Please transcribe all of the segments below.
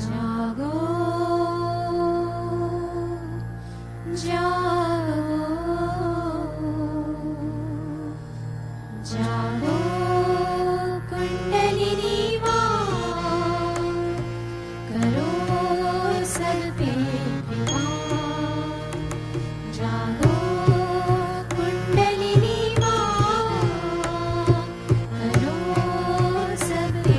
जागो जागो जागो कुंडलिनी मां करो सब पे कृपा जागो कुंडलिनी मां करो सब पे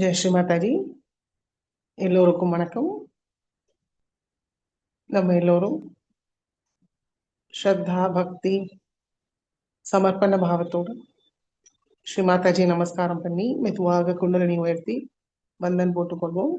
ஜெய் ஸ்ரீ மாதாஜி. எல்லோருக்கும் வணக்கம். நம்ம எல்லோரும் ஸ்ரத்தா பக்தி சமர்ப்பண பாவத்தோடு ஸ்ரீ மாதாஜி நமஸ்காரம் பண்ணி மெதுவாக குண்டலினி உயர்த்தி வந்தன் போட்டுக்கொள்வோம்.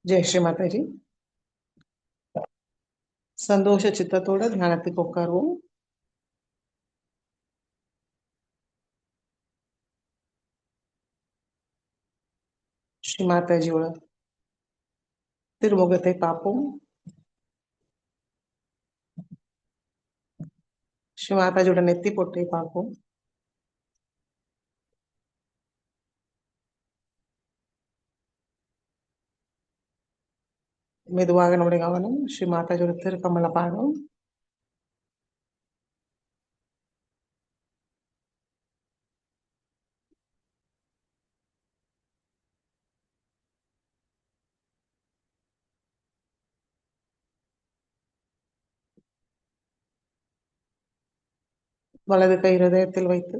ஜெய் ஸ்ரீ மாதாஜி. சந்தோஷ சித்தத்தோட தியானத்துக்கு உட்காருவோம். ஸ்ரீ மாதாஜியோட திருமுகத்தை பார்ப்போம். ஸ்ரீ மாதாஜியோட நெத்தி பொட்டை பார்ப்போம். மெதுவாக நம்முடைய கவனம் ஸ்ரீ மாதாஜியோட திருக்கமல பாகம். வலது கை ஹிருதயத்தில் வைத்து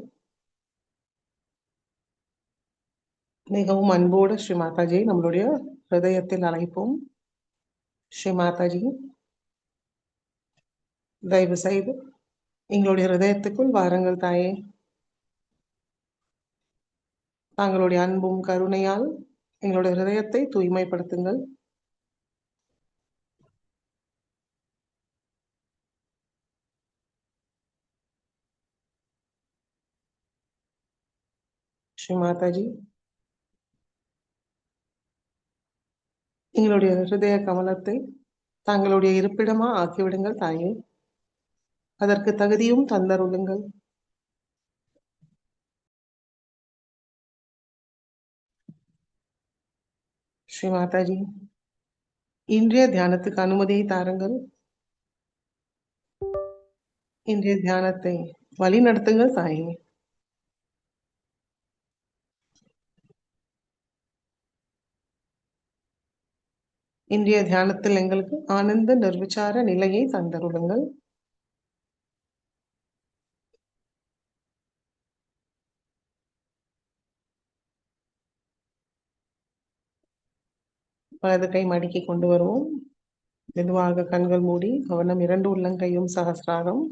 மிகவும் அன்போடு ஸ்ரீ மாதாஜியை நம்மளுடைய ஹிருதயத்தில் அழைப்போம். ஸ்ரீ மாதாஜி, தயவு செய்து எங்களுடைய ஹிருதயத்துக்குள் வாருங்கள் தாயே. தாங்களுடைய அன்பும் கருணையால் எங்களுடைய ஹிருதயத்தை தூய்மைப்படுத்துங்கள். ஸ்ரீ மாதாஜி, எங்களுடைய ஹிருதய கமலத்தை தாங்களுடைய இருப்பிடமா ஆக்கிவிடுங்கள் தாயே. அதற்கு தகுதியும் தந்தருளுங்கள். ஸ்ரீ மாதாஜி, இன்றைய தியானத்துக்கு அனுமதியை தாருங்கள். இன்றைய தியானத்தை வழி நடத்துங்கள் தாயே. இன்றைய தியானத்தில் எங்களுக்கு ஆனந்த நிர்விச்சார நிலையை தந்தருளுங்கள். வலது கை மடிக்கி கொண்டு வருவோம். மெதுவாக கண்கள் மூடி கவனம் 2 உள்ளங்கையும் சகசிராரம்.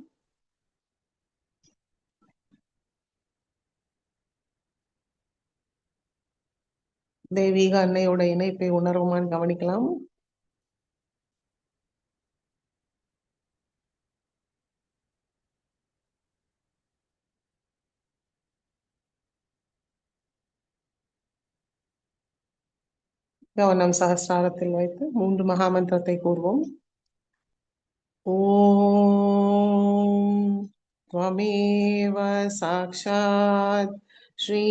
தெய்வீக அன்னையோட இணைப்பை உணர்வுமான்னு கவனிக்கலாம். கவனம் சகசிராரத்தில் வைத்து 3 மகாமந்திரத்தை கூறுவோம். ஓம் त्वमेव साक्षात् श्री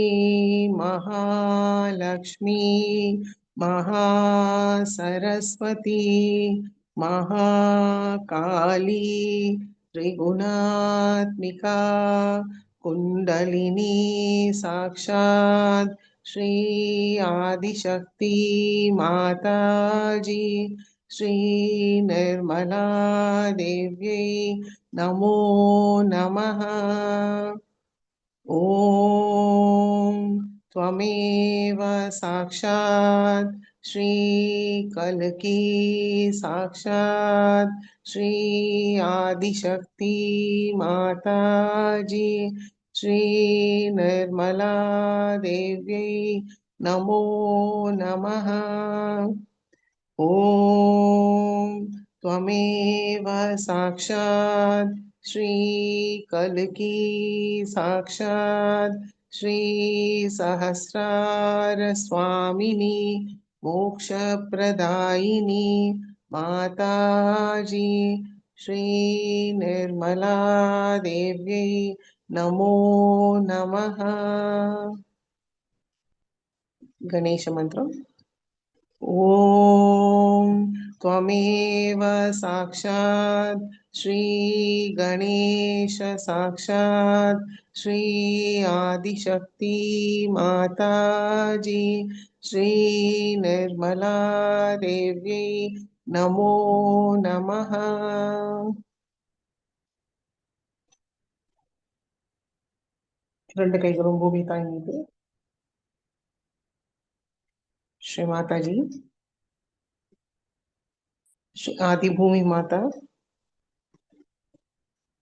महालक्ष्मी महासरस्वती महाकाली त्रिगुणात्मिका कुंडलिनी साक्षात् श्री आदिशक्ति माताजी श्री निर्मला देव्यै नमो नमः। ॐ त्वमेव साक्षात् श्री कल्की साक्षात् श्री आदिशक्ति माताजी श्री निर्मला देव्यै नमो नमः। ॐ त्वमेव साक्षात् श्री कल्की साक्षात् श्री सहस्रार स्वामिनी मोक्षप्रदायिनी माताजी श्री निर्मला देव्यै नमो नमः। गणेश मंत्र। ॐ त्वमेव साक्षात् श्री गणेश साक्षात् श्री आदिशक्ति माताजी श्री निर्मला देव्यै नमो नमः। ரெண்டு கைகளும் பூமி தாய் மீது. ஸ்ரீ மாதாஜி ஸ்ரீ ஆதி பூமி மாதா,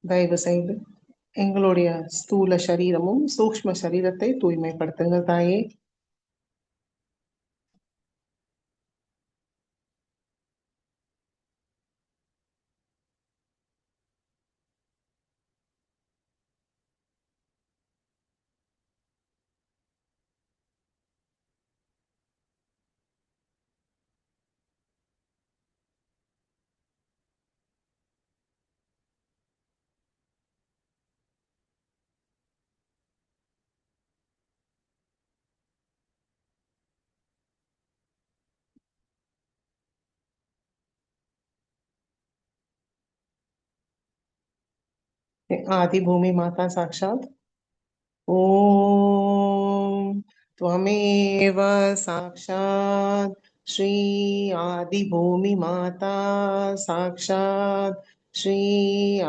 தயவு செய்து எங்களுடைய ஸ்தூல சரீரமும் சூக்ஷ்ம சரீரத்தை தூய்மைப்படுத்துங்கள் தாயே. आदि भूमि माता साक्षात। ॐ त्वमेव साक्षात् श्री आदि भूमि माता साक्षात् श्री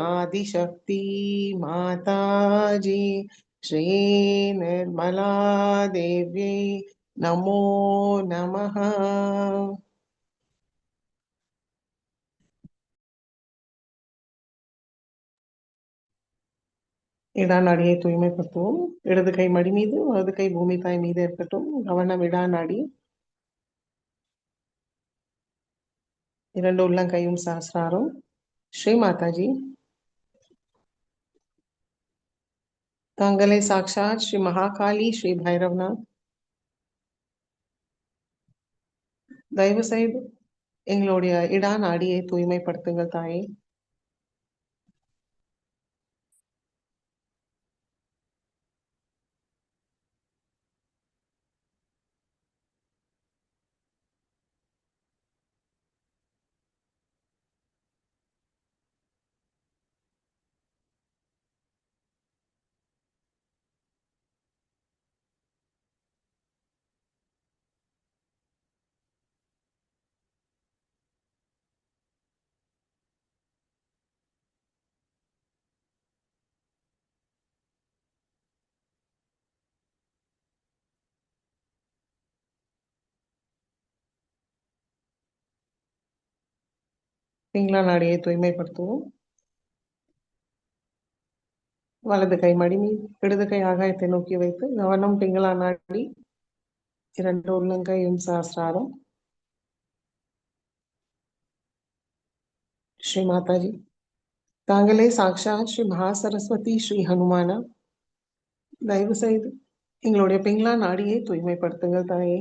आदिशक्ति माताजी श्री निर्मला देव्यै नमो नमः। இடாநாடியை தூய்மைப்படுத்துவோம். இடது கை மடி மீது, வலது கை பூமி தாய் மீது இருக்கட்டும். கவனம் இடாநாடி. இரண்டு உள்ளங்கையும் சஹஸ்ராரம். ஸ்ரீ மாதாஜி, தாங்களே சாக்ஷாத் ஸ்ரீ மகாகாளி ஸ்ரீ பைரவ்நாத், தயவு செய்து எங்களுடைய இடாநாடியை தூய்மைப்படுத்துங்கள் தாயே. பிங்களா நாடியை தூய்மைப்படுத்துவோம். வலது கை மடி மீது, இடது கை ஆகாயத்தை நோக்கி வைத்து கவனம் பிங்களா நாடி. இரண்டு உள்ளங்கையும் சஹஸ்ராரம். ஸ்ரீ மாதாஜி, தாங்களே சாக்ஷாத் ஸ்ரீ மகாசரஸ்வதி ஸ்ரீ ஹனுமானா, தயவு செய்து எங்களுடைய பிங்களா நாடியை தூய்மைப்படுத்துங்கள் தாயே.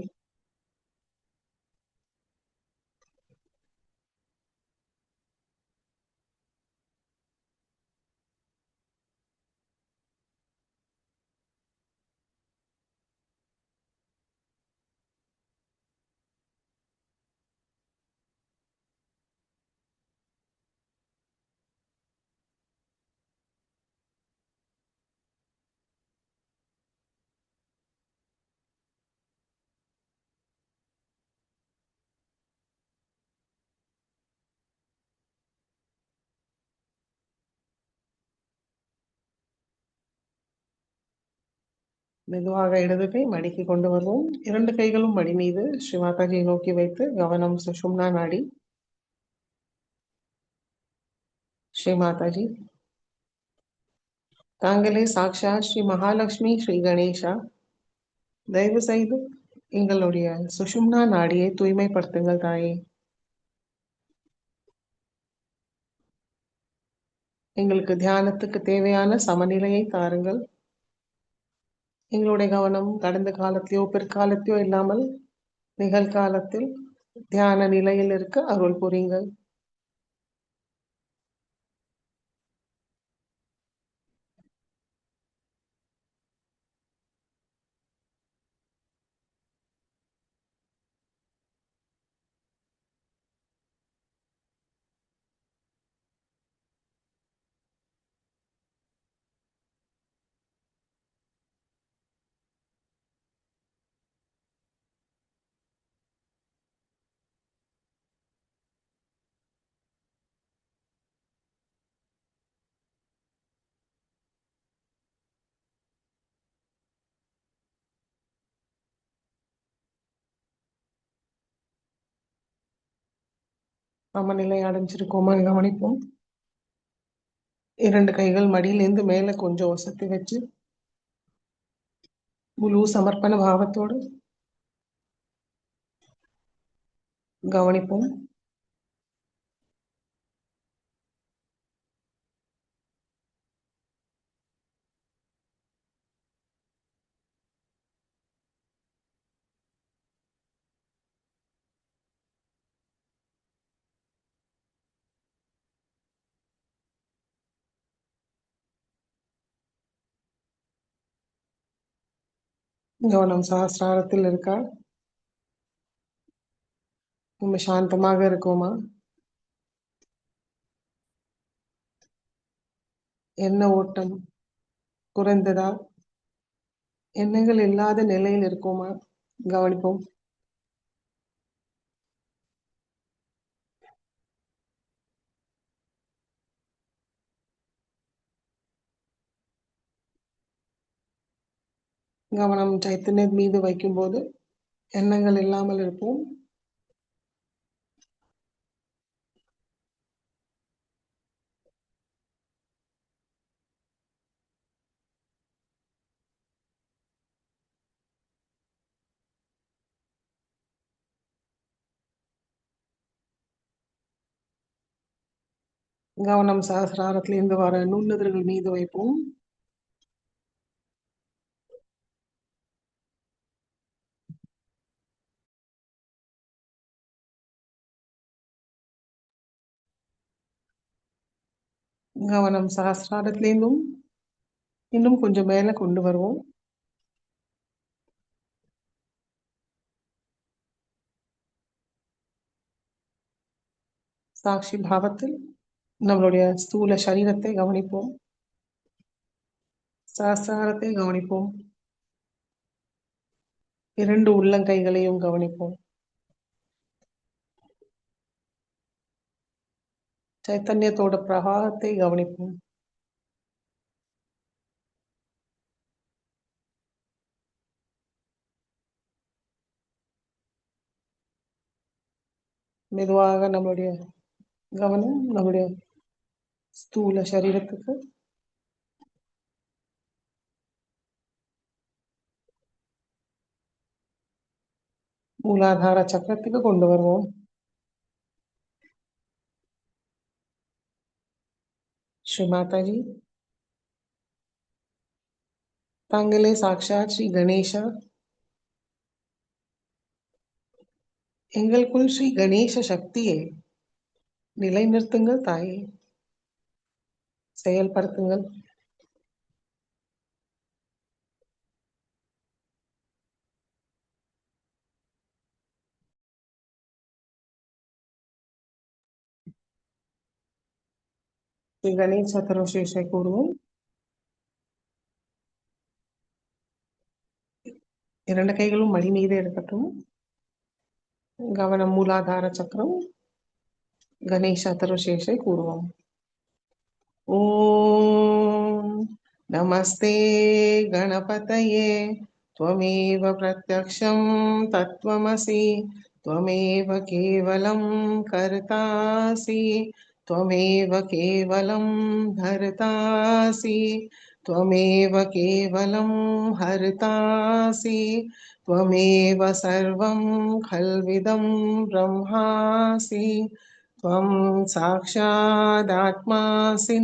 மெதுவாக இடது கை மடிக்கு கொண்டு வருவோம். இரண்டு கைகளும் மடி மீது ஸ்ரீ மாதாஜியை நோக்கி வைத்து கவனம் சுஷும்னா நாடி. ஸ்ரீ மாதாஜி, தாங்களே சாக்ஷாத் ஸ்ரீ மகாலட்சுமி ஸ்ரீ கணேஷா, தயவு செய்து எங்களுடைய சுஷும்னா நாடியை தூய்மைப்படுத்துங்கள் தாயே. எங்களுக்கு தியானத்துக்கு தேவையான சமநிலையை தாருங்கள். எங்களுடைய கவனம் கடந்த காலத்திலோ பிற்காலத்திலோ இல்லாமல் நிகழ்காலத்தில் தியான நிலையில் இருக்க அருள் புரியுங்கள். சமநிலை அடைஞ்சிருக்கோமா கவனிப்போம். 2 கைகள் மடியிலேருந்து மேல கொஞ்சம் ஒசத்தி வச்சு முழு சமர்ப்பண பாவத்தோடு கவனிப்போம். கவனம் சஹஸ்ராரத்தில் இருக்கா? நம்ம சாந்தமாக இருக்கோமா? எண்ண ஓட்டம் குறைந்ததா? எண்ணங்கள் இல்லாத நிலையில் இருக்கோமா? கவனிப்போம். கவனம் சைத்தன்ய மீது வைக்கும்போது எண்ணங்கள் இல்லாமல் இருப்போம். கவனம் சஹஸ்ராரத்திலிருந்து வர நுண்ணுதல்கள் மீது வைப்போம். கவனம் சஹஸ்ராரத்திலிருந்தும் இன்னும் கொஞ்சம் மேல கொண்டு வருவோம். சாட்சி பாவத்தில் நம்மளுடைய ஸ்தூல சரீரத்தை கவனிப்போம். சஹஸ்ராரத்தை கவனிப்போம். 2 உள்ளங்கைகளையும் கவனிப்போம். சைத்தன்யத்தோட பிரவாகத்தை கவனிப்போம். மெதுவாக நம்மளுடைய கவனம் நம்முடைய ஸ்தூல சரீரத்துக்கு மூலாதார சக்கரத்துக்கு கொண்டு வருவோம். ஸ்ரீ மாதாஜி, தாங்களே சாக்ஷாத் ஸ்ரீ கணேசா. எங்களுக்குள் ஸ்ரீ கணேச சக்தியை நிலைநிறுத்துங்கள் தாயே, செயல்படுத்துங்கள். ஸ்ரீ கணேச சதுர்விசேஷை கூறுவோம். 2 கைகளும் மடி மீது இருக்கட்டும். கவனம் மூலாதார சக்கரம். கணேச சதுர்விசேஷை கூறுவோம். ஓம் நமஸ்தே கணபதயே त्वमेव प्रत्यक्षं तत्त्वमसि त्वमेव केवलं कर्तासि त्वमेव केवलं धर्तासि त्वमेव केवलं हर्तासि त्वमेव सर्वं खल्विदं ब्रह्मासि त्वं साक्षादात्मासि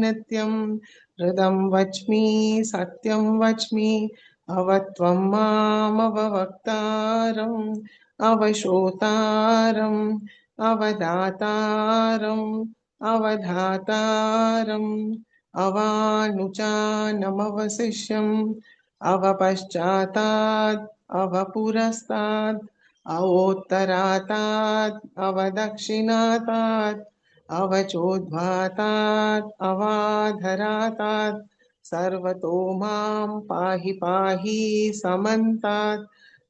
नित्यं हृदं वच्मि सत्यं वच्मि अवत्वं मामवक्तारम् अवशोतारम् अवदातारम् अवधातारम् अवानुचानमवशिष्यम् अवपश्चातात् अवपुरस्तात् अवोत्तरातात् अवदक्षिणातात् अवचोद्वातात् अवाधरातात् सर्वतो मां पाहि पाहि समन्तात्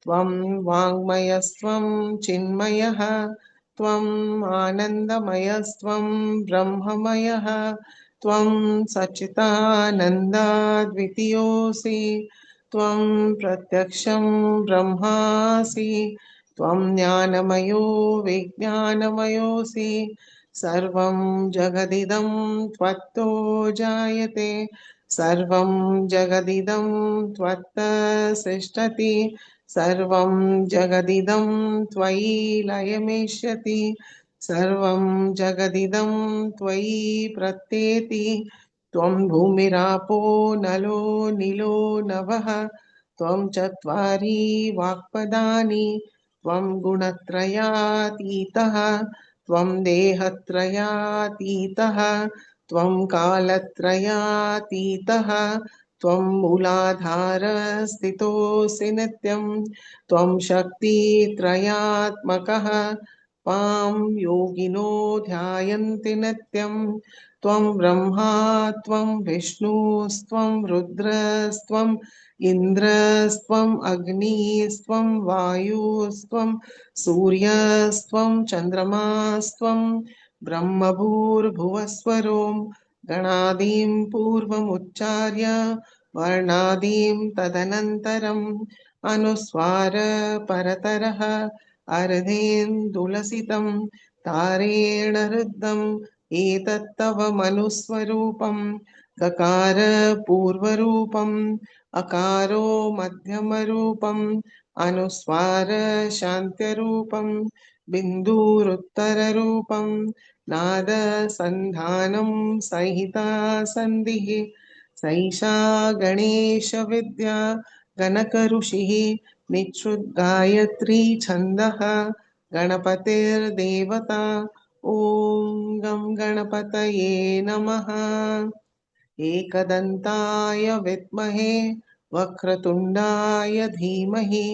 त्वं वाङ्मयस्त्वं चिन्मयः त्वम् आनन्दमयस्त्वं ब्रह्ममयः त्वं सच्चिदानन्दाद्वितीयोऽसि त्वं प्रत्यक्षं ब्रह्मासि त्वं ज्ञानमयो विज्ञानमयोऽसि सर्वं जगदिदं त्वत्तो जायते सर्वं जगदिदं त्वत्तः सृष्टति सर्वं जगदिदं त्वयि लयमेष्यति सर्वं जगदिदं त्वयि प्रत्येति त्वं भूमिरापो नलो नीलो नभः त्वं चत्वारि वाक्पदानि त्वं गुणत्रयातीतः त्वं देहत्रयातीतः त्वं कालत्रयातीतः त्वं मूलाधारस्थितोऽसि नित्यं त्वं शक्तित्रयात्मकः त्वां योगिनो ध्यायन्ति नित्यं त्वं ब्रह्मा त्वं विष्णुस्त्वं रुद्रस्त्वम् इन्द्रस्त्वम् अग्निस्त्वं वायुस्त्वं सूर्यस्त्वं चन्द्रमास्त्वं ब्रह्मभूर्भुवस्वरों गणादीं पूर्वमुच्चार्य वर्णादीं तदनन्तरम् अनुस्वार परतरः अर्धेन्दुलसितं तारेण रुद्धम् एतत्तव मनुस्वरूपं गकार पूर्वरूपम् अकारो मध्यमरूपम् अनुस्वार शान्त्यरूपम् बिन्दुरुत्तररूपम् नाद सन्धानं संहिता सन्धिः सैषा गणेश विद्या गणकऋषिः निच्छ्रुतगायत्री छन्दः गणपतिर्देवता ॐ गं गणपतये नमः एकदन्ताय विद्महे वक्रतुण्डाय धीमहि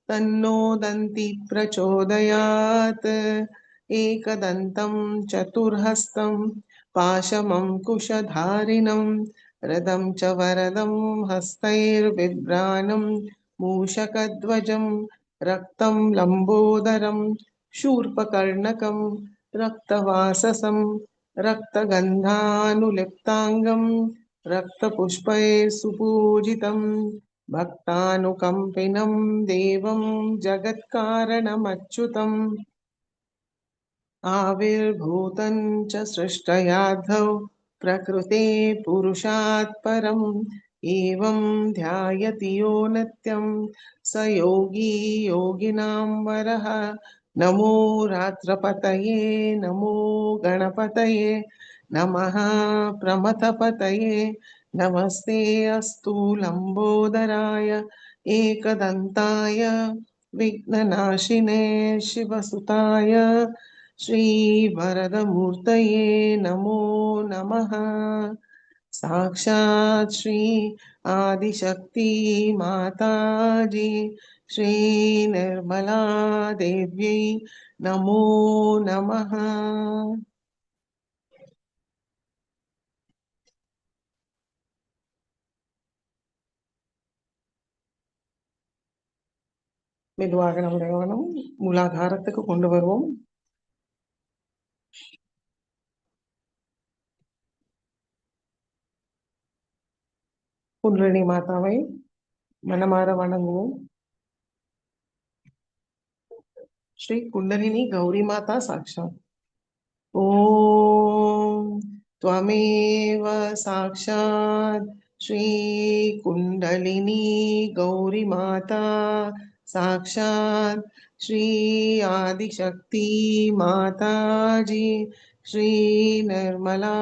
तन्नो दन्ति प्रचोदयात् एकदन्तं चतुर्हस्तं पाशमङ्कुशधारिणं रदं च वरदं हस्तैर्बिभ्राणं मूषकध्वजं रक्तं लम्बोदरं शूर्पकर्णकं रक्तवाससं रक्तगन्धानुलिप्ताङ्गं रक्तपुष्पैः सुपूजितं भक्तानुकम्पिनं देवं जगत्कारणमच्युतम् आविर्भूतं च सृष्टयाद्धौ प्रकृते पुरुषात् परम् एवं ध्यायति यो नित्यं स योगी योगिनां वरः नमो रात्रपतये नमो गणपतये नमः प्रमथपतये नमस्ते अस्तु लम्बोदराय एकदन्ताय विघ्ननाशिने शिवसुताय श्रीवरदमूर्तये नमो नमः साक्षात् श्री आदिशक्ति माताजी श्री निर्मला देव्यै नमो नमः மெதுவாக நம்முடைய கவனம் மூலாதாரத்துக்கு கொண்டு வருவோம் குண்டலினி மாதாவை மனமார வணங்குவோம் ஸ்ரீ குண்டலினி கௌரி மாதா சாட்சாத் ॐ त्वमेव साक्षात् श्रीकुण्डलिनी गौरीमाता साक्षात् श्री आदिशक्ति माताजी श्री निर्मला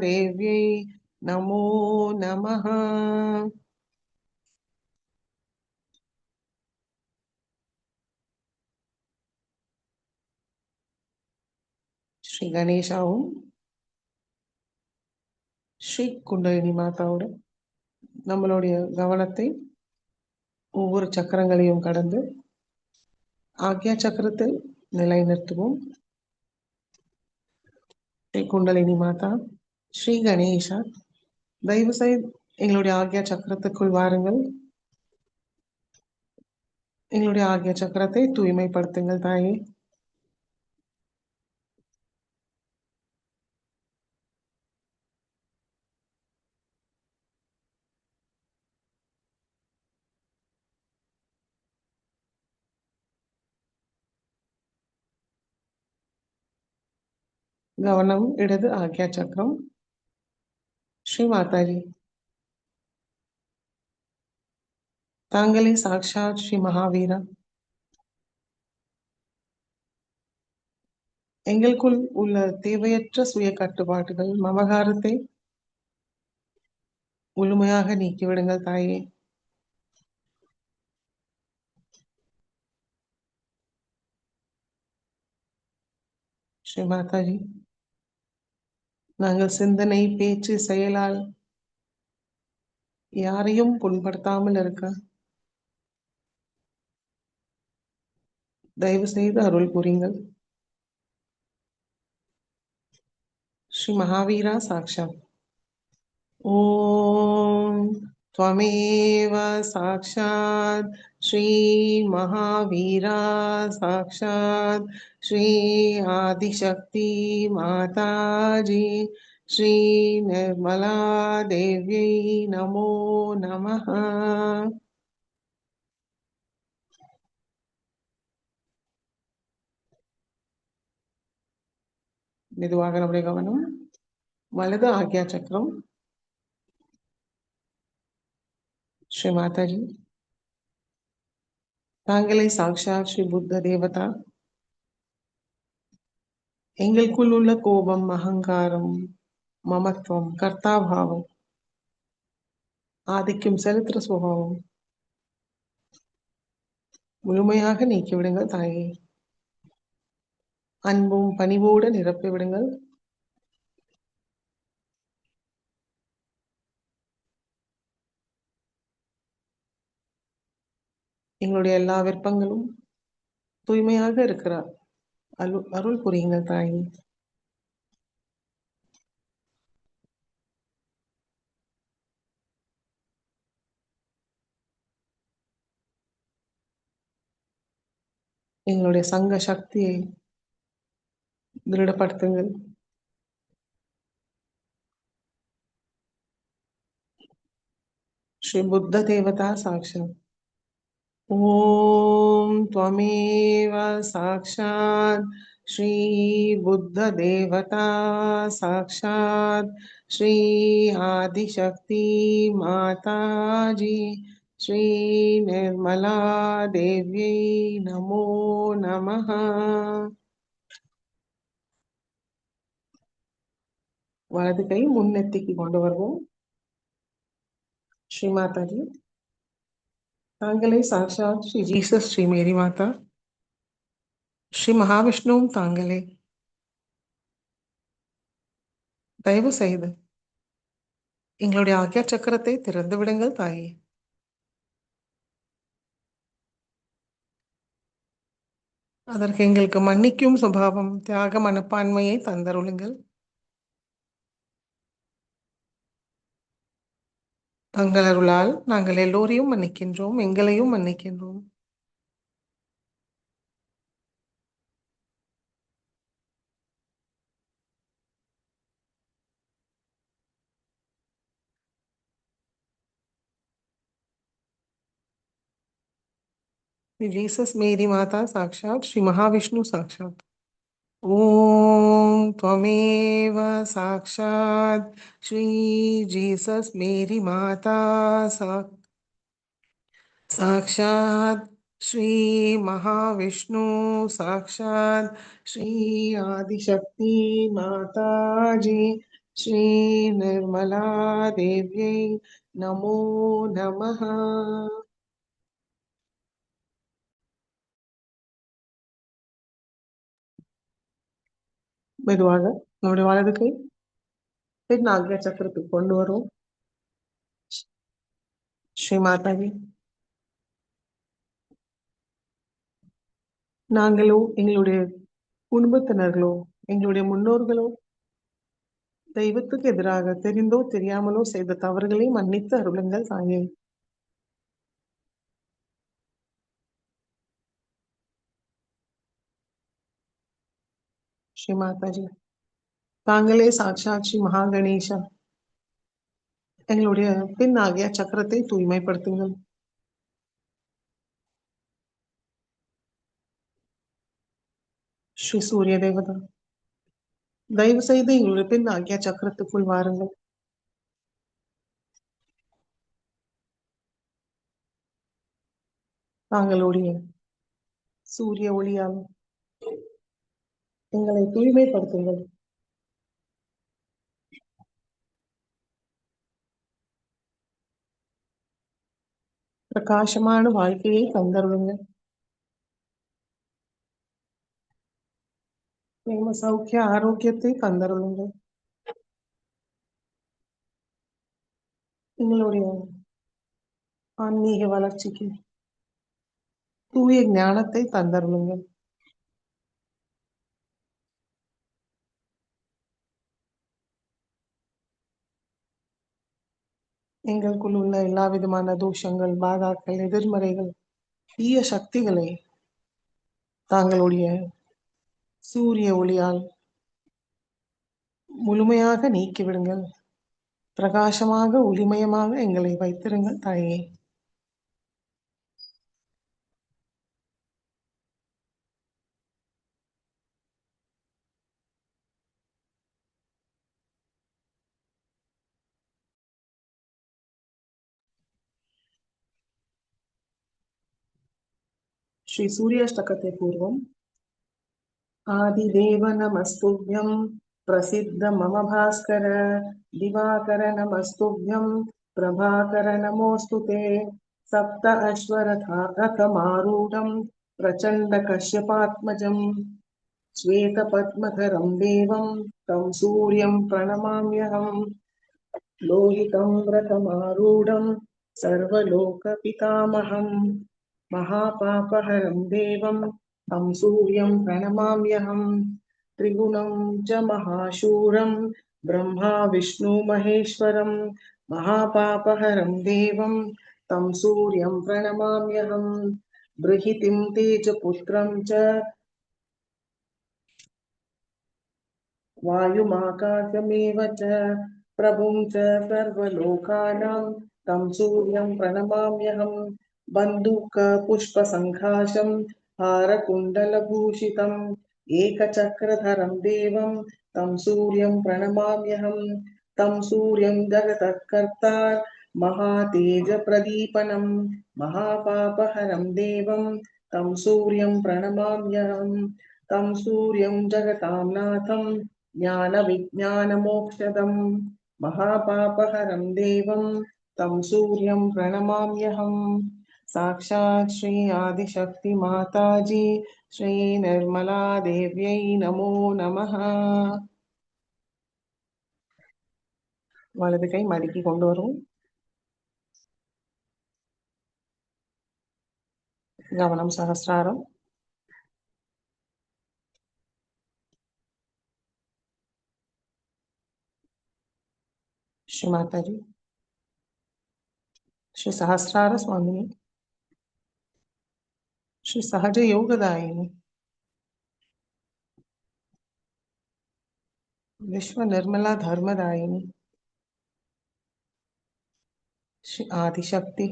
देव्यै नमो नमः। ஸ்ரீ கணேஷாவும் ஸ்ரீ குண்டலினி மாதாவோட நம்மளுடைய கவனத்தை ஒவ்வொரு சக்கரங்களையும் கடந்து ஆக்யா சக்கரத்தில் நிலைநிறுத்துவோம். ஸ்ரீ குண்டலினி மாதா, ஸ்ரீ கணேஷா, தயவு செய்து எங்களுடைய ஆக்யா சக்கரத்துக்குள் வாருங்கள். எங்களுடைய ஆக்யா சக்கரத்தை தூய்மைப்படுத்துங்கள் தாயே. கவனம் இடது ஆக்யா சக்கரம். ஸ்ரீ மாதாஜி, தாங்களே சாக்ஷாத் ஸ்ரீ மகாவீரா. எங்களுக்குள் உள்ள தேவையற்ற சுய கட்டுப்பாடுகள் மமகாரத்தை முழுமையாக நீக்கிவிடுங்கள் தாயே. ஸ்ரீ மாதாஜி, நாங்கள் சிந்தனை, பேச்சு, செயலால் யாரையும் புண்படுத்தாமல் இருக்க தயவு செய்து அருள் புரியுங்கள். ஸ்ரீ மகாவீரா சாக்ஷாத். ஓம் त्वमेव साक्षात् श्री महावीरा साक्षात् श्री आदिशक्ति माताजी श्री निर्मला देव्यै नमो नमः. மெதுவாக நம்முடைய கவனம் வலது ஆக்யா சக்கரம். ஸ்ரீ மாதாஜி, தாங்களே சாக்ஷாத் ஸ்ரீ புத்த தேவதா. எங்களுக்குள் உள்ள கோபம், அகங்காரம், மமத்துவம், கர்த்தாபாவம், ஆதிக்கம் செலுத்துற சுபாவம் முழுமையாக நீக்கிவிடுங்கள் தாயே. அன்பும் பணிவோடு நிரப்பி விடுங்கள். எங்களுடைய எல்லா விருப்பங்களும் தூய்மையாக இருக்கிறார் அருள் புரியுங்கள் தாயே. எங்களுடைய சங்க சக்தியை திருடப்படுத்துங்கள். ஸ்ரீ புத்த தேவதா சாக்ஷாத். ஓம் त्वमेव साक्षात् श्री बुद्ध देवता साक्षात् श्री आदिशक्ति माताजी श्री निर्मला देव्यै नमो नमः. வலது கை முன்னெத்திக்கு கொண்டு வருவோம். ஸ்ரீ மாதாஜி, தாங்களே சாக்ஷாத் ஸ்ரீ ஜீசஸ் ஸ்ரீ மேரி மாதா. ஸ்ரீ மகாவிஷ்ணுவும் தாங்களே. தயவு செய்து எங்களுடைய ஆக்யா சக்கரத்தை திறந்து விடுங்கள் தாயே. அதற்கு எங்களுக்கு மன்னிக்கும் சுபாவம், தியாக மனப்பான்மையை தந்தருளுங்கள். தங்கள் அருளால் நாங்கள் எல்லோரையும் மன்னிக்கின்றோம், எங்களையும் மன்னிக்கின்றோம். श्री जीसस मेरी माता साक्षात श्री महाविष्णु साक्षात. ओम त्वमेव साक्षात श्री जीसस मेरी माता साक्षात श्री महाविष्णु साक्षात श्री आदिशक्ति माताजी श्री निर्मला देव्यै नमो नमः. மெதுவாக நம்முடைய வலது கை பின் ஆக்ஞா சக்கரத்துக்கு கொண்டு வரும். ஸ்ரீ மாதாஜி, நாங்களோ எங்களுடைய குடும்பத்தினர்களோ எங்களுடைய முன்னோர்களோ தெய்வத்துக்கு எதிராக தெரிந்தோ தெரியாமலோ செய்த தவறுகளை மன்னித்து அருளுங்கள் தாயே. ஸ்ரீ மாதாஜி, தாங்களே சாட்சாத் ஸ்ரீ மகா கணேசா, எங்களுடைய பின் ஆகிய சக்கரத்தை தூய்மைப்படுத்துங்கள். ஸ்ரீ சூரிய தேவதா, தயவு செய்து எங்களுடைய பின் ஆகிய சக்கரத்துக்குள் வாருங்கள். தாங்களுடைய சூரிய ஒளியால் எங்களை தூய்மைப்படுத்துங்கள். பிரகாசமான வாழ்க்கையை தந்தருளுங்கள். பிரேம சௌக்கிய ஆரோக்கியத்தை தந்தருளுங்கள். எங்களுடைய ஆன்மீக வளர்ச்சிக்கு தூய ஞானத்தை தந்தருளுங்கள். எங்களுக்குள் உள்ள எல்லா விதமான தோஷங்கள், பாதாக்கள், எதிர்மறைகள், தீய சக்திகளை தாங்களுடைய சூரிய ஒளியால் முழுமையாக நீக்கிவிடுங்கள். பிரகாசமாக ஒளிமயமாக எங்களை வைத்திருங்கள் தாயே. ஸ்ரீ சூர்யாஷ்டகத்தை பூர்வம். आदिदेव नमस्तुभ्यं प्रसिद्ध मम भास्कर दिवाकर नमस्तुभ्यं प्रभाकर नमोऽस्तु ते सप्त अश्वरथमारूढं प्रचण्ड कश्यपात्मजं श्वेतपद्मधरं देवं तं सूर्यं प्रणमाम्यहम् लोहितं व्रतमारूढं सर्वलोकपितामहम् महापापहरं देवं तं सूर्यं प्रणमाम्यहम् त्रिगुणं च महाशूरं ब्रह्मा विष्णु महेश्वरं महापापहरं देवं तं सूर्यं प्रणमाम्यहम् बृहितिं तेजपुत्रं च वायुमाकाशमेव च प्रभुं च सर्वलोकानां तं सूर्यं प्रणमाम्यहम् बन्दूकपुष्पसङ्काशं हारकुण्डलभूषितम् एकचक्रधरं देवं तं सूर्यं प्रणमाम्यहम् तं सूर्यं जगतः कर्ता महातेजप्रदीपनं महापापहरं देवं तं सूर्यं प्रणमाम्यहम् तं सूर्यं जगतां नाथं ज्ञानविज्ञानमोक्षदं महापापहरं देवं तं सूर्यं प्रणमाम्यहम् साक्षात् श्री आदिशक्ति माताजी श्री निर्मला देव्यै नमो नमः. வலது கை மடக்கி கொண்டு வரும். கவனம் சகஸ்ராரம். श्री माताजी, श्री सहस्रार स्वामिनी, श्री सहज योगदायिनी, विश्व निर्मला धर्मदायिनी, श्री आदिशक्ति,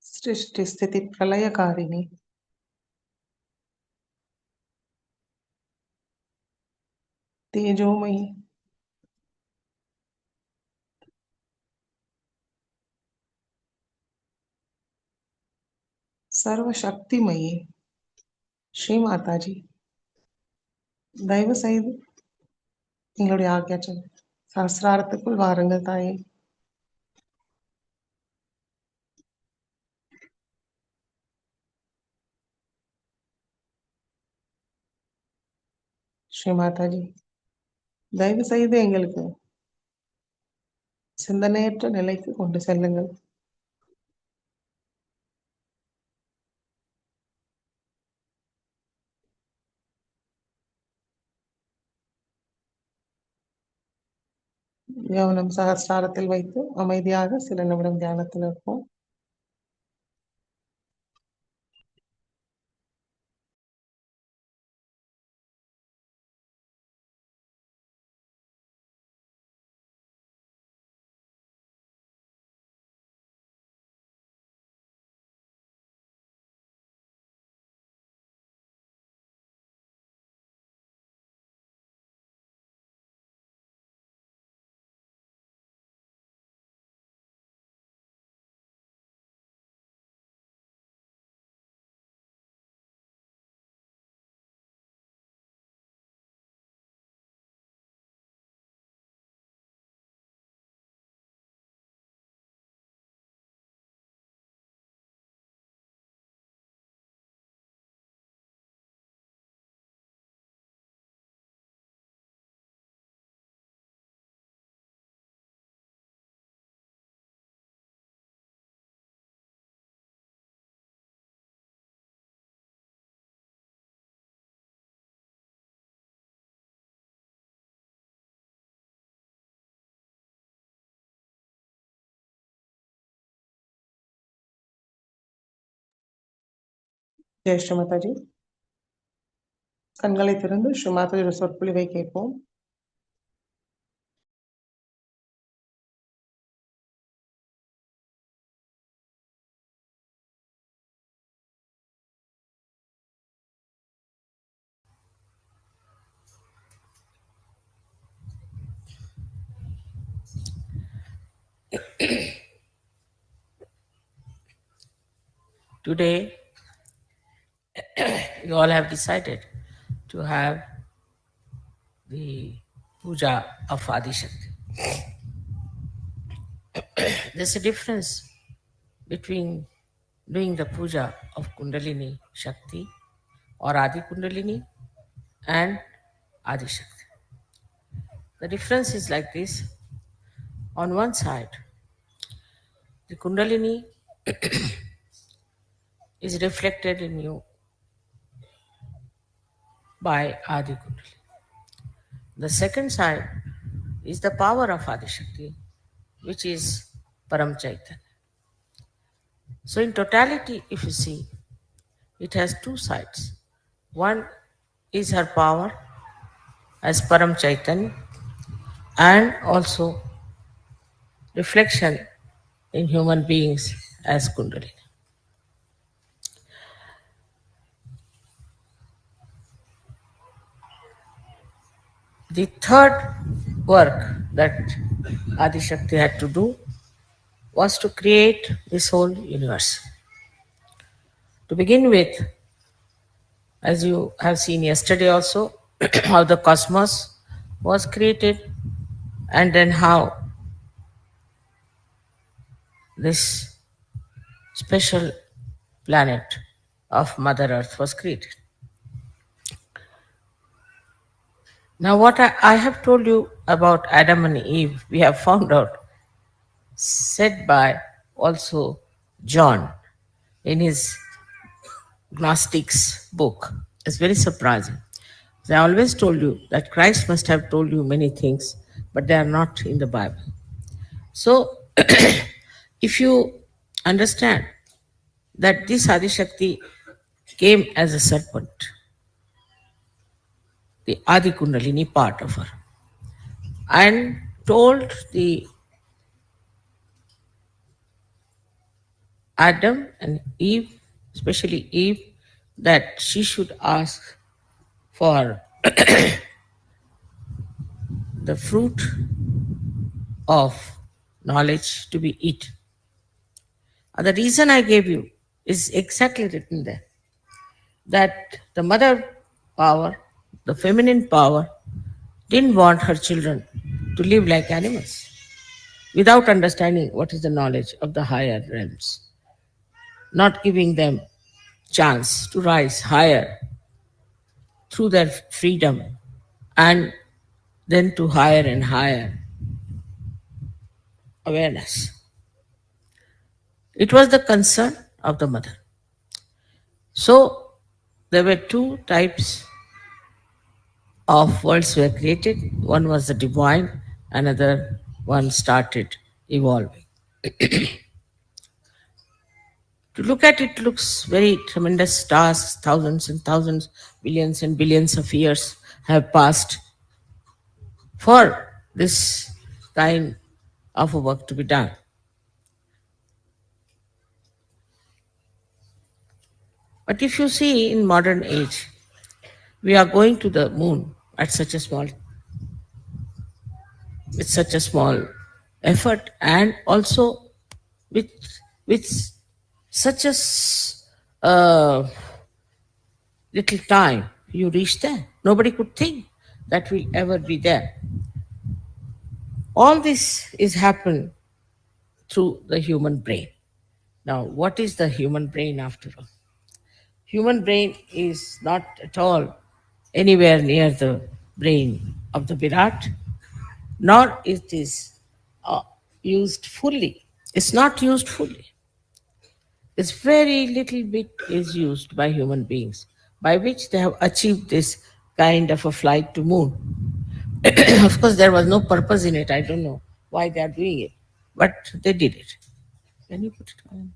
सृष्टि स्थिति प्रलयकारिणी, तेजोमयी, சர்வசக்திமயி ஸ்ரீ மாதாஜி, தயவு செய்து எங்களுடைய ஆக்ஞாச்சல் சஹஸ்ராரத்துக்குள் வாருங்கள் தாயே. ஸ்ரீ மாதாஜி, தயவு செய்து எங்களுக்கு சிந்தனையற்ற நிலைக்கு கொண்டு செல்லுங்கள். கவனம் சஹஸ்ராரத்தில் வைத்து அமைதியாக சில நிமிடம் தியானத்தில் இருப்போம். ஜெய் ஸ்ரீ மாதாஜி. கண்களை திறந்து ஸ்ரீ மாதாஜியோட சொற்பொழிவை கேட்போம். Today, you all have decided to have the puja of Adi Shakti. There's a difference between doing the puja of Kundalini Shakti or Adi Kundalini and Adi Shakti. The difference is like this. On one side, the Kundalini is reflected in you by Adi Kundalini. The second side is the power of Adi Shakti, which is Param Chaitanya. So in totality, if you see, it has two sides. One is her power as Param Chaitanya and also reflection in human beings as Kundalini. The third work that Adi Shakti had to do was to create this whole universe. To begin with, as you have seen yesterday also, how the cosmos was created and then how this special planet of Mother Earth was created. Now, what I have told you about Adam and Eve, we have found out, said by also John in his Gnostics book. It's very surprising. I always told you that Christ must have told you many things, but they are not in the Bible. So, if you understand that this Adi Shakti came as a serpent, the Adi Kundalini part of her, and told the Adam and Eve, especially Eve, that she should ask for the fruit of knowledge to be eaten. And the reason I gave you is exactly written there that the mother power, the feminine power, didn't want her children to live like animals without understanding what is the knowledge of the higher realms, not giving them chance to rise higher through their freedom and then to higher and higher awareness. It was the concern of the mother. So there were two types of worlds were created. One was the divine, another one started evolving. To look at it looks very tremendous stars, thousands and thousands, billions and billions of years have passed for this kind of a work to be done. But if you see in modern age, we are going to the moon at such a small, with such a small effort, and also with with such a little time you reach there. Nobody could think that will ever be there. All this is happened through the human brain. Now, what is the human brain after all? Human brain is not at all anywhere near the brain of the Virat, nor it is used fully. It's not used fully. It's very little bit is used by human beings, by which they have achieved this kind of a flight to moon. Of course, there was no purpose in it. I don't know why they are doing it, but they did it. Can you put it on?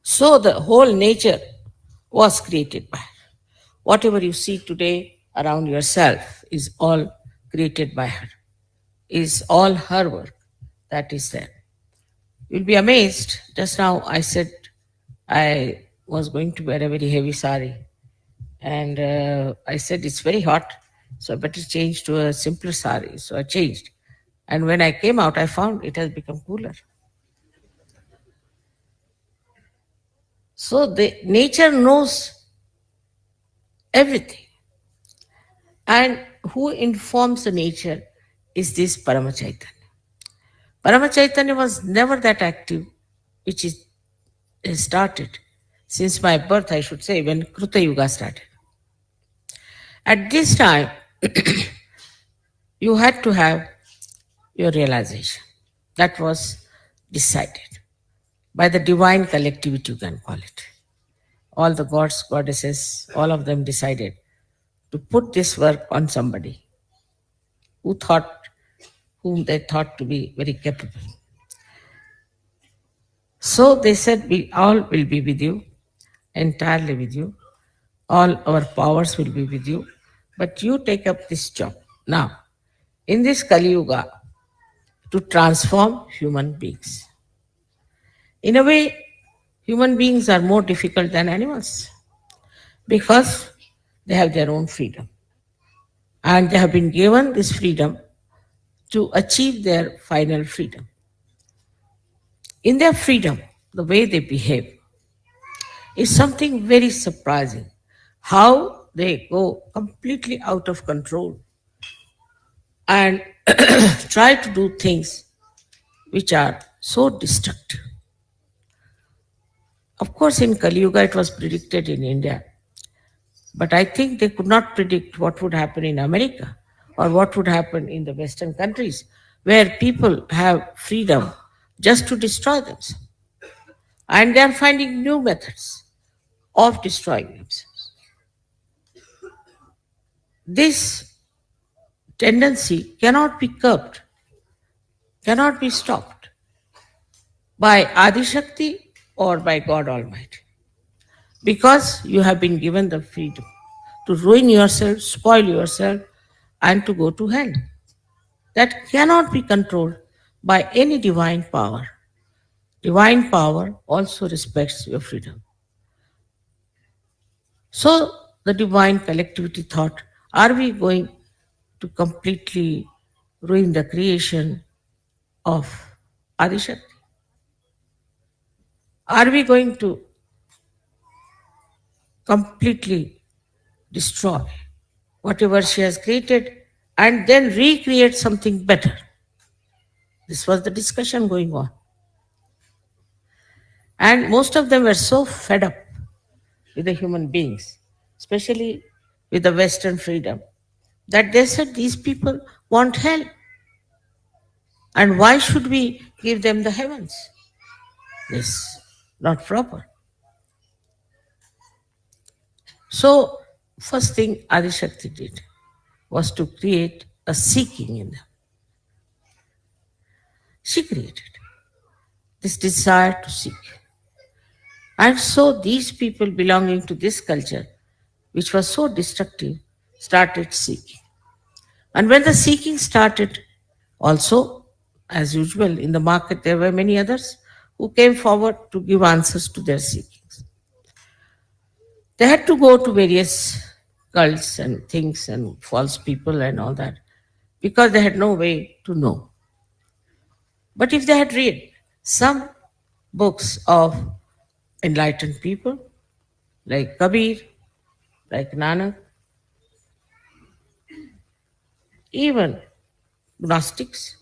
So the whole nature was created by her. Whatever you see today around yourself is all created by her, is all her work that is there. You'll be amazed. Just now I said I was going to wear a very heavy sari, and I said it's very hot, so I better change to a simpler sari. So I changed. And when I came out, I found it has become cooler. So the nature knows everything. And who informs the nature is this Paramachaitanya. Paramachaitanya was never that active, which is started since my birth, I should say, when Kruta Yuga started. At this time, you had to have your realization. That was decided by the divine collectivity, you can call it. All the gods, goddesses, all of them decided to put this work on somebody whom they thought to be very capable. So they said, we all will be with you, entirely with you. All our powers will be with you. But you take up this job. Now, in this Kali Yuga, to transform human beings. In a way, human beings are more difficult than animals because they have their own freedom. And they have been given this freedom to achieve their final freedom. In their freedom, the way they behave is something very surprising. How they go completely out of control and try to do things which are so destructive. Of course, in Kali Yuga, it was predicted in India, but I think they could not predict what would happen in America or what would happen in the Western countries where people have freedom just to destroy themselves. And they are finding new methods of destroying themselves. This tendency cannot be curbed, cannot be stopped by Adi Shakti or by God Almighty. Because you have been given the freedom to ruin yourself, spoil yourself, and to go to hell. That cannot be controlled by any divine power. Divine power also respects your freedom. So the divine collectivity thought, are we going to completely ruin the creation of Adishakti? Are we going to completely destroy whatever she has created and then recreate something better? This was the discussion going on. And most of them were so fed up with the human beings, especially with the Western freedom, that they said these people want hell. And why should we give them the heavens? This not proper. So, first thing Adishakti did was to create a seeking in them. She created this desire to seek. And so these people belonging to this culture, which was so destructive, started seeking. And when the seeking started, also, as usual, in the market, there were many others who came forward to give answers to their seekings. They had to go to various cults and things and false people and all that because they had no way to know. But if they had read some books of enlightened people like Kabir, like Nanak, even Gnostics,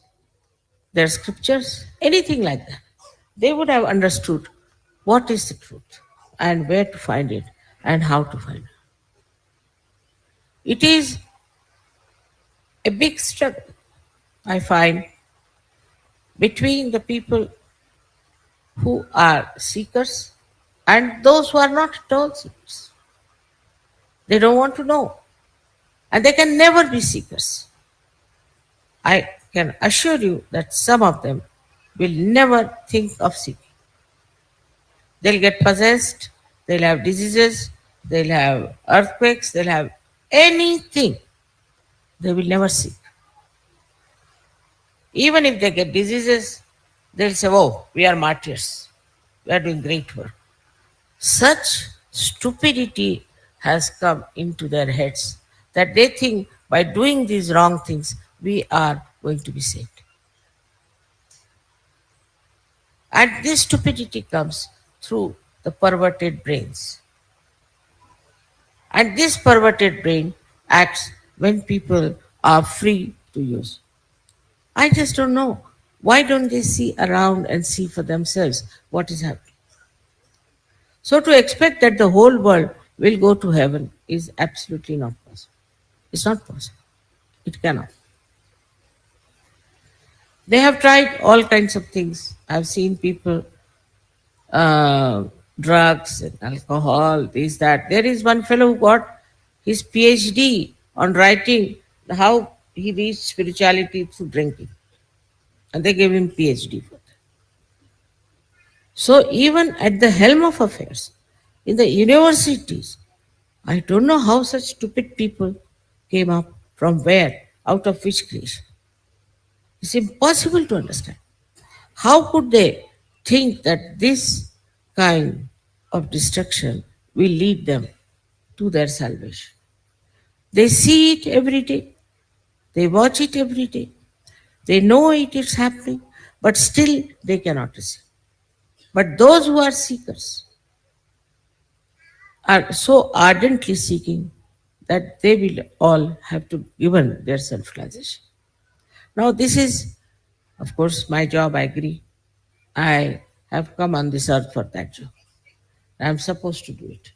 their scriptures, anything like that, they would have understood what is the truth and where to find it and how to find it. It is a big struggle, I find, between the people who are seekers and those who are not at all seekers. They don't want to know, and they can never be seekers. I can assure you that some of them will never think of seeking. They'll get possessed, they'll have diseases, they'll have earthquakes, they'll have anything. They will never seek. Even if they get diseases, they'll say, oh, we are martyrs. We are doing great work. Such stupidity has come into their heads that they think by doing these wrong things, we are going to be saved. And this stupidity comes through the perverted brains. And this perverted brain acts when people are free to use. I just don't know. Why don't they see around and see for themselves what is happening? So to expect that the whole world will go to heaven is absolutely not possible. It's not possible. It cannot. They have tried all kinds of things. I've seen people, drugs and alcohol, this, that. There is one fellow who got his PhD on writing how he reached spirituality through drinking. And they gave him PhD for that. So even at the helm of affairs, in the universities, I don't know how such stupid people came up, from where, out of which creation. It's impossible to understand. How could they think that this kind of destruction will lead them to their salvation? They see it every day. They watch it every day. They know it is happening, but still they cannot receive. But those who are seekers are so ardently seeking that they will all have to given their self-realization. Now this is, of course, my job, I agree. I have come on this earth for that job. I am supposed to do it.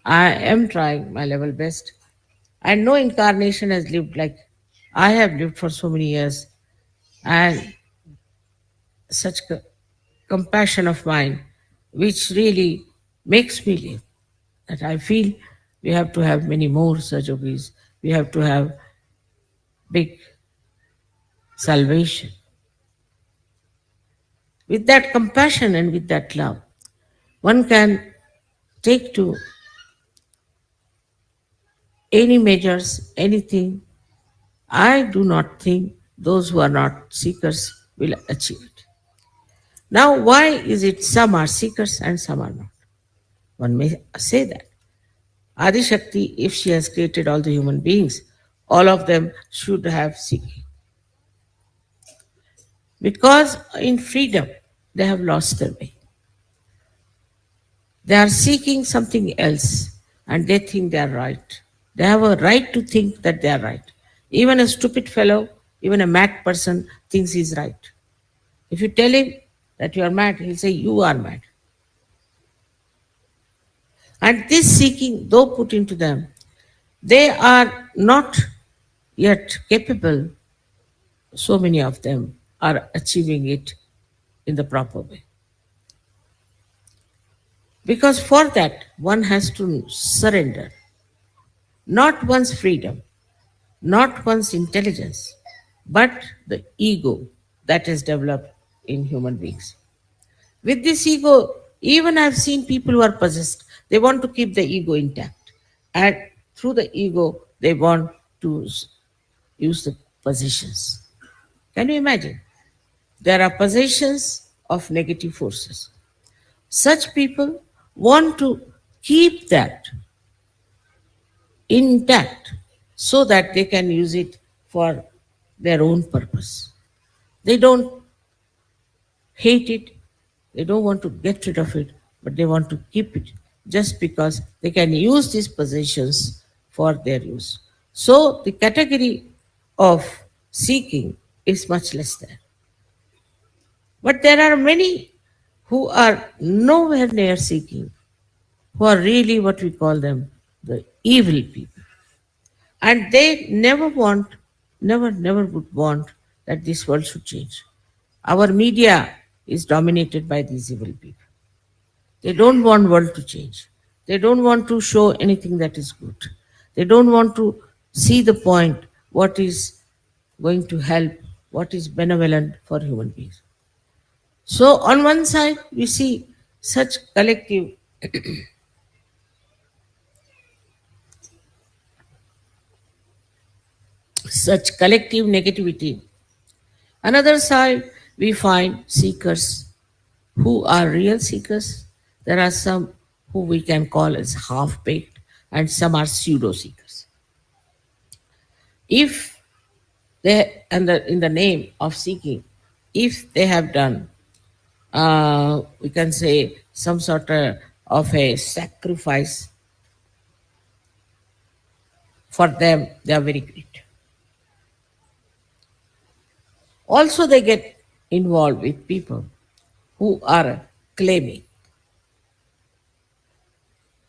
I am trying my level best. And no incarnation has lived like I have lived for so many years. And such compassion of mine, which really makes me live. That I feel we have to have many more surgeries. We have to have big salvation. With that compassion and with that love, one can take to any measures, anything. I do not think those who are not seekers will achieve it. Now, why is it some are seekers and some are not? One may say that. Adi Shakti, if she has created all the human beings, all of them should have seeking. Because in freedom, they have lost their way. They are seeking something else and they think they are right. They have a right to think that they are right. Even a stupid fellow, even a mad person thinks he's right. If you tell him that you are mad, he'll say, you are mad. And this seeking, though put into them, they are not yet capable, so many of them are achieving it in the proper way. Because for that, one has to surrender not one's freedom, not one's intelligence, but the ego that is developed in human beings. With this ego, even I've seen people who are possessed, they want to keep the ego intact. And through the ego, they want to use the possessions. Can you imagine? There are possessions of negative forces. Such people want to keep that intact so that they can use it for their own purpose. They don't hate it, they don't want to get rid of it, but they want to keep it just because they can use these possessions for their use. So the category of seeking is much less there. But there are many who are nowhere near seeking, who are really what we call them the evil people. And they never would want that this world should change. Our media is dominated by these evil people. They don't want world to change. They don't want to show anything that is good. They don't want to see the point, what is going to help, what is benevolent for human beings. So on one side, we see such collective negativity. Another side, we find seekers who are real seekers. There are some who we can call as half-baked and some are pseudo-seekers. If they, and in the name of seeking, if they have done, we can say, some sort of a sacrifice, for them, they are very great. Also, they get involved with people who are claiming.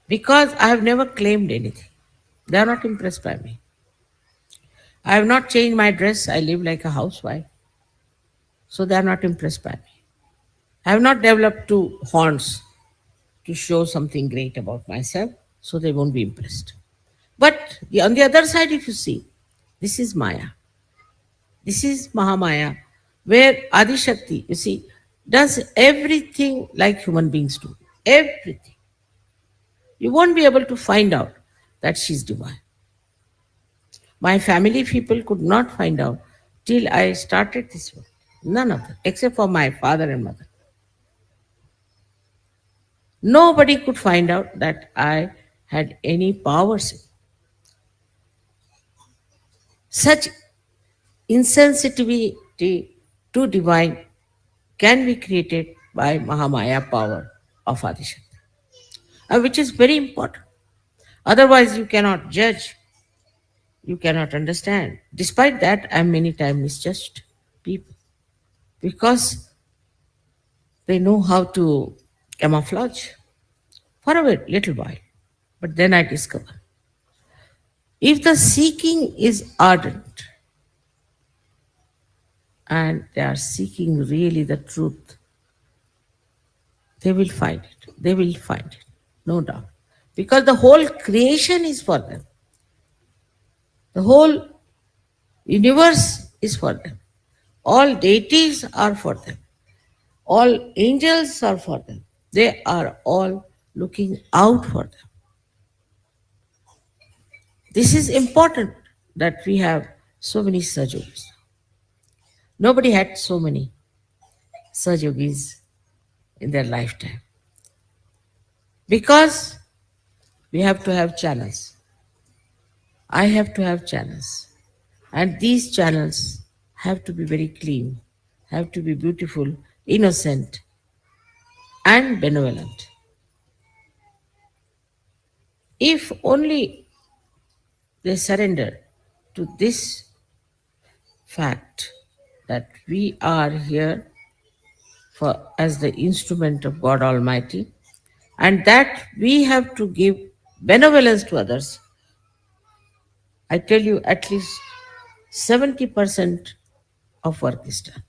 Because I have never claimed anything. They are not impressed by me. I have not changed my dress. I live like a housewife. So they are not impressed by me. I have not developed two horns to show something great about myself. So they won't be impressed. But on the other side, if you see, this is Maya. This is Mahamaya, where Adi Shakti, you see, does everything like human beings do. Everything. You won't be able to find out that she's divine. My family people could not find out till I started this work. None of them, except for my father and mother. Nobody could find out that I had any powers. Such insensitivity to divine can be created by Mahamaya power of Adishakti, which is very important. Otherwise, you cannot judge, you cannot understand. Despite that, I am many times misjudged people because they know how to camouflage for a little while. But then I discover if the seeking is ardent and they are seeking really the truth, they will find it. They will find it, no doubt. Because the whole creation is for them. The whole universe is for them. All deities are for them. All angels are for them. They are all looking out for them. This is important that we have so many Sajogis. Nobody had so many Sajogis in their lifetime. Because we have to have channels. I have to have channels. And these channels have to be very clean, have to be beautiful, innocent, and benevolent. If only they surrender to this fact that we are here for as the instrument of God Almighty, and that we have to give benevolence to others, I tell you, at least 70% of work is done.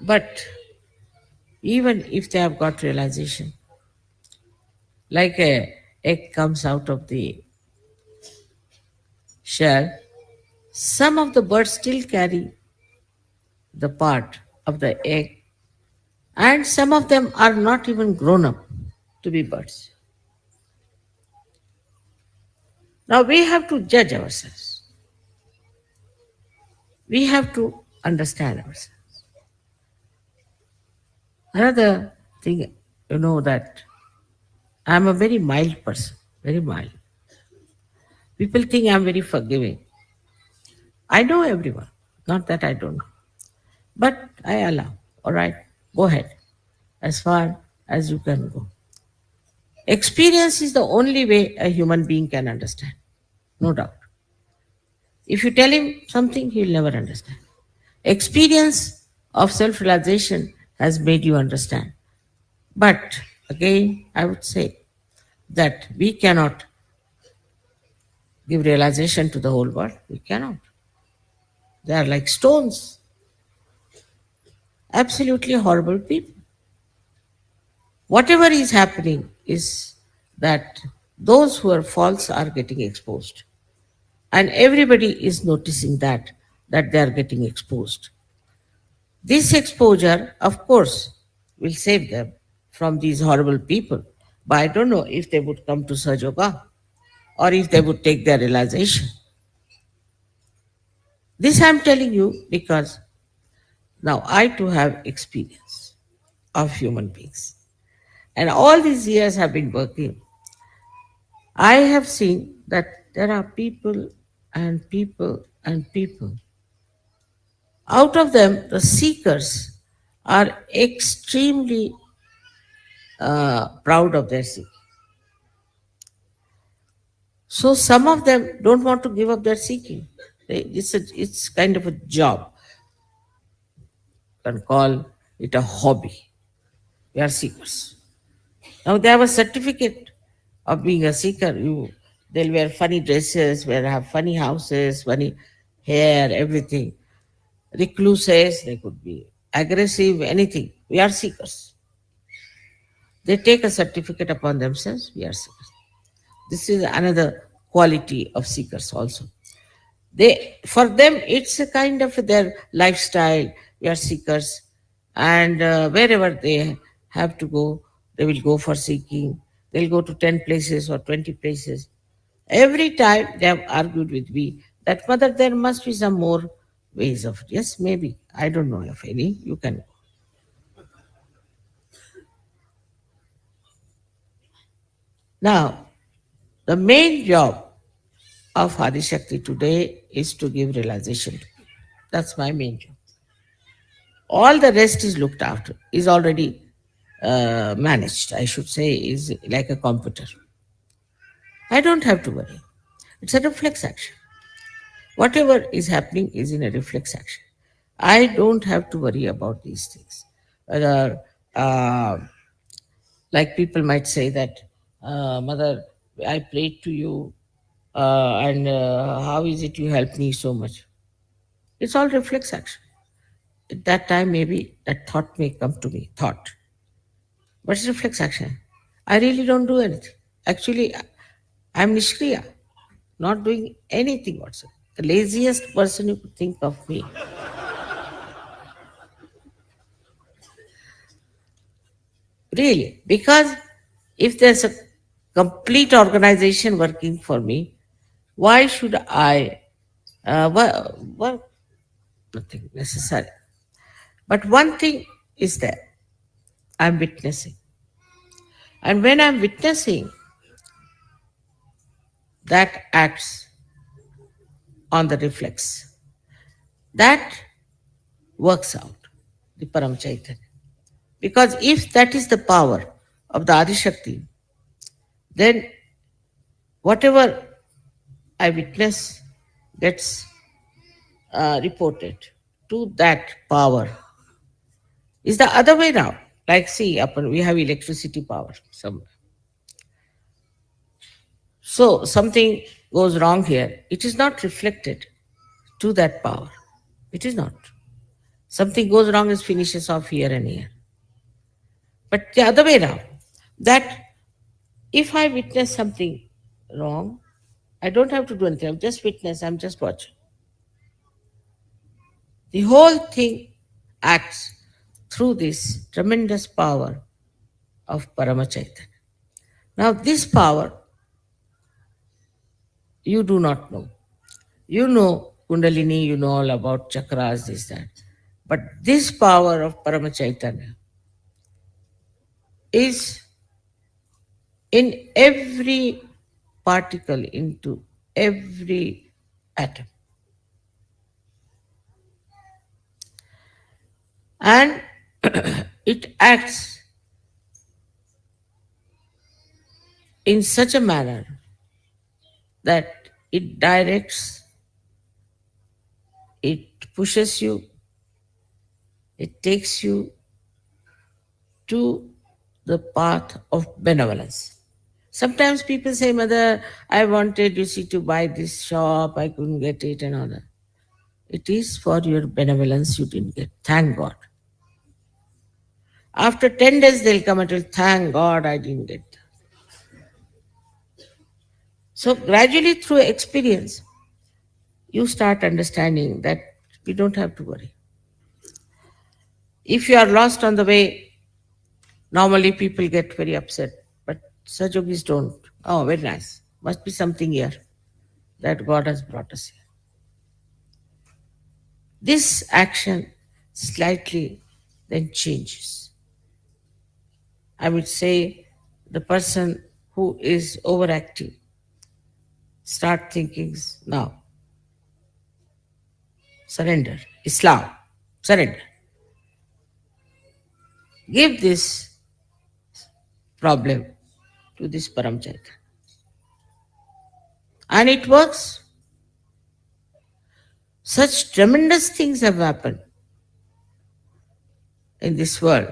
But even if they have got realization, like a egg comes out of the shell, some of the birds still carry the part of the egg, and some of them are not even grown up to be birds. Now we have to judge ourselves. We have to understand ourselves. Another thing, that I'm a very mild person, very mild. People think I'm very forgiving. I know everyone, not that I don't know. But I allow. All right, go ahead, as far as you can go. Experience is the only way a human being can understand, no doubt. If you tell him something, he'll never understand. Experience of self realization has made you understand. But again, I would say that we cannot give realization to the whole world. We cannot. They are like stones, absolutely horrible people. Whatever is happening is that those who are false are getting exposed. And everybody is noticing that they are getting exposed. This exposure, of course, will save them from these horrible people. But I don't know if they would come to Sahaja or if they would take their realization. This I'm telling you because now I too have experience of human beings. And all these years have been working. I have seen that there are people and people and people. Out of them, the seekers are extremely proud of their seeking. So some of them don't want to give up their seeking. It's kind of a job. You can call it a hobby. We are seekers. Now they have a certificate of being a seeker. They'll wear funny dresses, they'll have funny houses, funny hair, everything. Recluses, they could be aggressive, anything. We are seekers. They take a certificate upon themselves, we are seekers. This is another quality of seekers also. For them, it's a kind of their lifestyle. We are seekers, and wherever they have to go, they will go for seeking. They'll go to 10 places or 20 places. Every time they have argued with me that, Mother, there must be some more ways of it. Yes, maybe. I don't know of any. You can go. Now, the main job of Adishakti today is to give realization to people. That's my main job. All the rest is looked after, is already managed, I should say, is like a computer. I don't have to worry. It's a reflex action. Whatever is happening is in a reflex action. I don't have to worry about these things. Whether, like people might say that, Mother, I prayed to you, and how is it you helped me so much? It's all reflex action. At that time, maybe that thought may come to me, thought. But it's reflex action. I really don't do anything. Actually, I'm Nishkriya, not doing anything whatsoever. The laziest person you could think of me. Really. Because if there's a complete organization working for me, why should I work? Nothing necessary. But one thing is there. I'm witnessing. And when I'm witnessing that acts on the reflex. That works out the Param Chaitanya. Because if that is the power of the Adi Shakti, then whatever I witness gets reported to that power. Is the other way round. Like, see, we have electricity power somewhere. So something goes wrong here. It is not reflected to that power. It is not. Something goes wrong, it finishes off here and here. But the other way around, that if I witness something wrong, I don't have to do anything. I'm just witness, I'm just watching. The whole thing acts through this tremendous power of Paramachaitanya. Now, this power you do not know. You know Kundalini, you know all about chakras, this, that. But this power of Paramachaitanya is in every particle, into every atom. And it acts in such a manner that it directs, it pushes you, it takes you to the path of benevolence. Sometimes people say, Mother, I wanted, you see, to buy this shop, I couldn't get it and all that. It is for your benevolence you didn't get. Thank God. After 10 days, they'll come and tell, thank God I didn't get that. So gradually through experience, you start understanding that we don't have to worry. If you are lost on the way, normally people get very upset, but Sajogis don't. Oh, very nice. Must be something here that God has brought us here. This action slightly then changes. I would say the person who is overactive start thinking now. Surrender. Islam. Surrender. Give this problem to this Param Chaitanya. And it works. Such tremendous things have happened in this world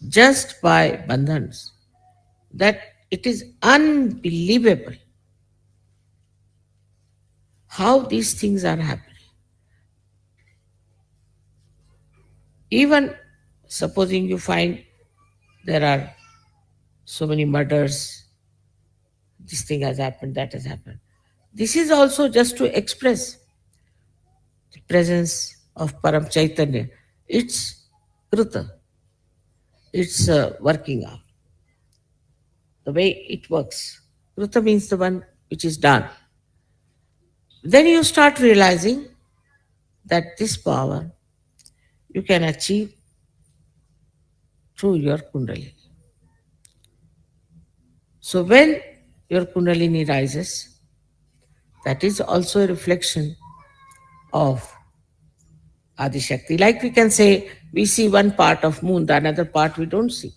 just by bandhans that it is unbelievable how these things are happening. Even supposing you find there are so many murders, this thing has happened, that has happened. This is also just to express the presence of Param Chaitanya. It's Kruta. It's working out. The way it works. Kruta means the one which is done. Then you start realizing that this power you can achieve through your Kundalini. So when your Kundalini rises, that is also a reflection of Adi Shakti. Like we can say, we see one part of moon, the another part we don't see.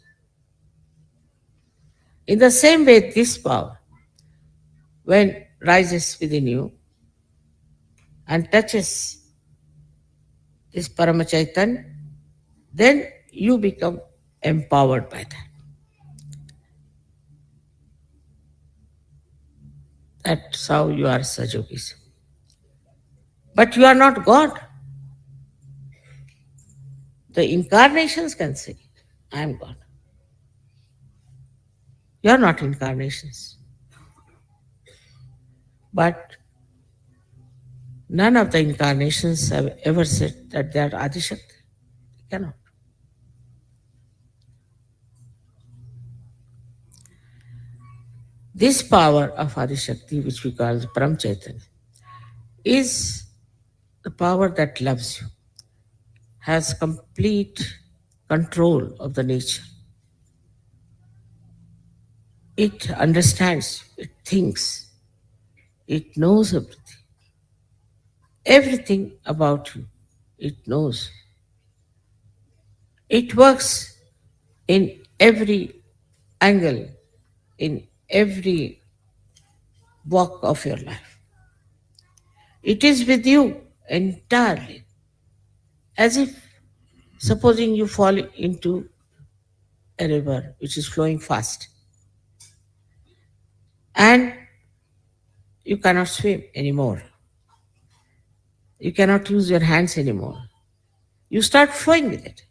In the same way, this power, when rises within you and touches this Paramachaitan, then you become empowered by that. That's how you are Sajogis. But you are not God. The incarnations can say, I am God. You are not incarnations. But none of the incarnations have ever said that they are Adi Shakti. They cannot. This power of Adi Shakti, which we call the Param Chaitanya, is the power that loves you, has complete control of the nature. It understands, it thinks, it knows everything. everything about you. It knows. It works in every angle, in every walk of your life. It is with you entirely, as if supposing you fall into a river which is flowing fast and you cannot swim anymore. You cannot use your hands anymore. You start flowing with it.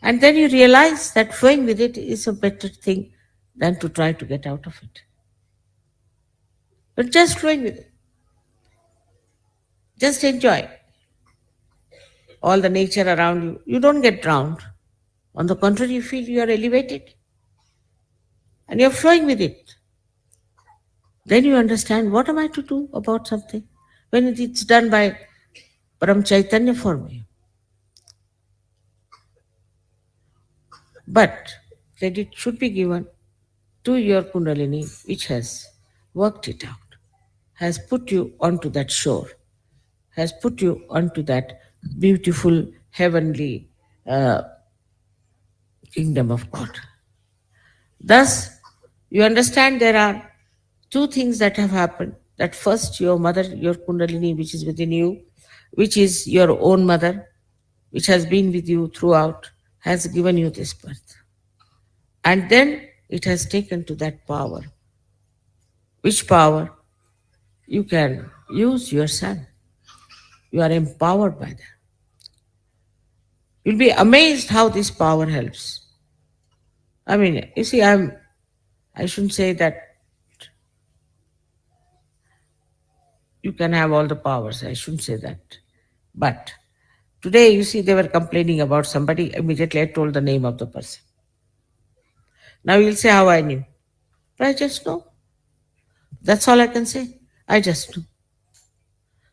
And then you realize that flowing with it is a better thing than to try to get out of it. But just flowing with it. Just enjoy all the nature around you. You don't get drowned. On the contrary, you feel you are elevated and you're flowing with it. Then you understand, what am I to do about something when it's done by Param Chaitanya for me? But credit should be given to your Kundalini, which has worked it out, has put you onto that shore, has put you onto that beautiful heavenly uh, kingdom of God. Thus, you understand there are two things that have happened. That first, your mother, your Kundalini, which is within you, which is your own mother, which has been with you throughout, has given you this birth. And then it has taken to that power, which power you can use yourself. You are empowered by that. You'll be amazed how this power helps. I mean, you see, I shouldn't say that you can have all the powers. I shouldn't say that. But today, you see, they were complaining about somebody. Immediately, I told the name of the person. Now you'll say how I knew. But I just know. That's all I can say. I just know.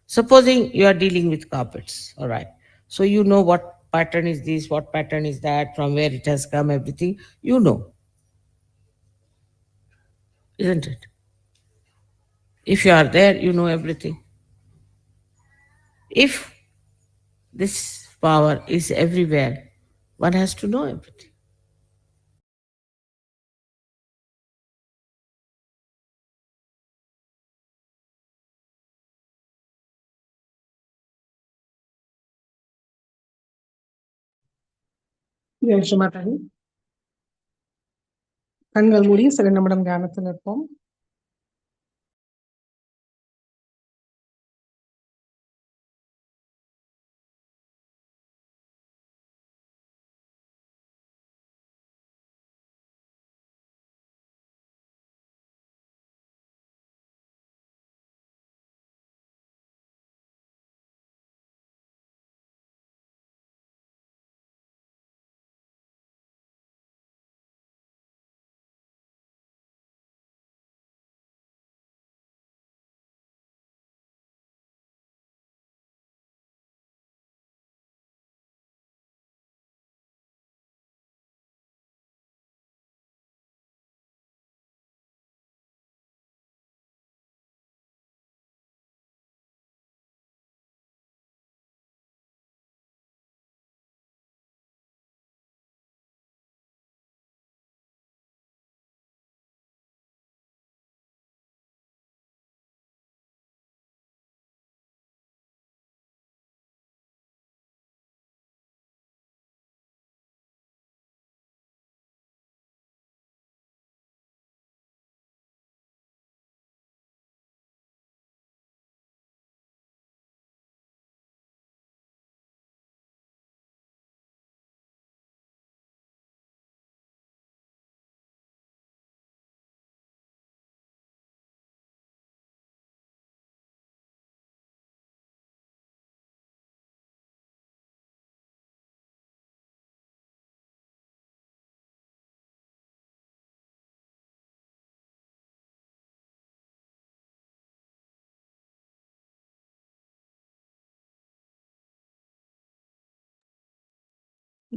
Supposing you are dealing with carpets, all right. So you know what pattern is this, what pattern is that, from where it has come, everything. You know, isn't it? If you are there, you know everything. If this power is everywhere, one has to know everything. Jai Sri Mataji. கண்கள் மூடி சில நிமிடம் தியானத்தில் இருப்போம்.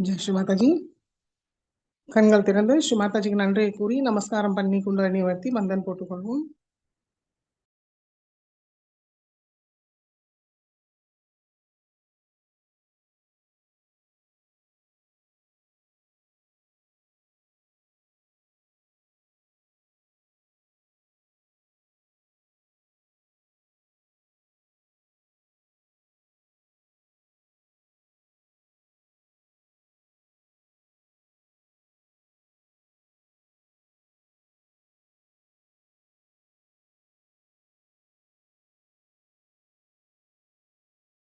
ஜெய் ஸ்ரீ மாதாஜி. கண்கள் திறந்து ஸ்ரீ மாதாஜிக்கு நன்றியை கூறி நமஸ்காரம் பண்ணி குண்டலினி வர்த்தி மந்தன் போட்டுக்கொள்வோம்.